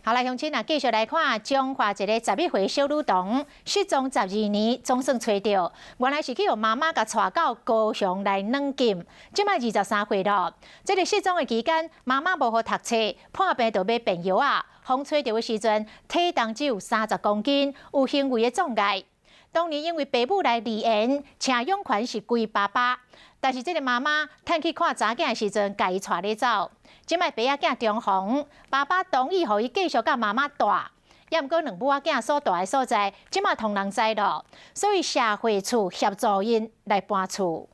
好啦，乡亲啊，继续来看彰化一个11岁小女童失踪12年，总算找到。原来是去由妈妈甲带到高雄来软禁，即摆23岁了。这个失踪的期间，妈妈无好读册，破病就买便药啊。风吹到的时阵，体重只有30公斤，有行为的障碍。当年因为爸母来离縁，请养权是归爸爸，但是这个妈妈趁去看查囝的时阵，家伊带咧走。即摆爸仔囝重逢，爸爸同意互伊继续甲妈妈住，也毋过两母仔囝所住的所在，即摆同人知咯，所以社会处协助因来搬厝。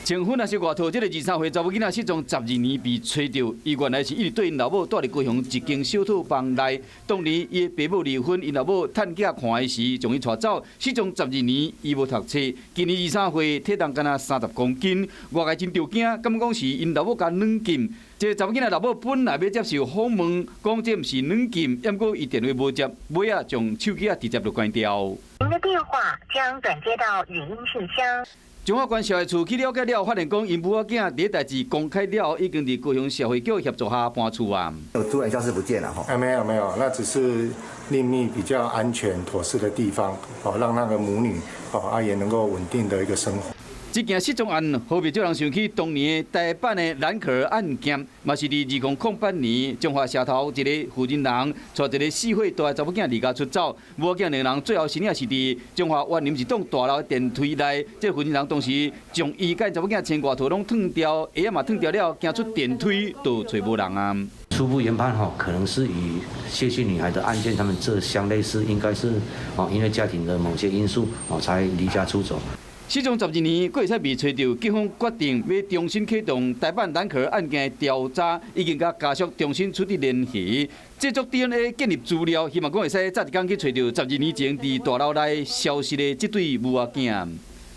情婚也是外头，这个23岁查某囡仔失踪12年被找到，伊原来是一直对因老母住伫高雄一间小套房内。当年伊的爸母离婚，因老母趁囝看的时将伊带走，失踪12年，伊无读册。今年23岁，体重敢若30公斤，外界真着惊，敢讲是因老母甲软禁。这个查某囡仔老母本来要接受访问，讲这毋是软禁，也毋过伊电话无接，尾仔将手机直接就关掉。您的电话将转接到语音信箱。彰化县社会处去了解了，发现讲因母仔囝伫代志公开了后，已经伫高雄社会局协助下搬厝啊。突然消失不见了哈？没有，那只是另觅比较安全妥适的地方，让那个母女阿也能够稳定的一个生活。这件失踪案，何必叫人想起当年台版的兰可儿案件，嘛是伫2008年彰化社头一个负责人带一个4岁大的查某囝离家出走，母仔囝两人最后生也是伫彰化万林一栋大楼电梯内，这个负责人当时将伊甲查某囝牵挂头拢脱掉，鞋仔嘛脱掉了，行出电梯都找无人啊。初步研判可能是与谢姓女孩的案件，他们这相类似，应该是因为家庭的某些因素才离家出走。失踪12年，佫会使被找到，警方决定要重新启动台版兰可儿案件的调查，已经甲家属重新取得联系，制作 DNA 建立资料，希望讲会使早一天去找到12年前伫大楼内消失的这对母仔囝。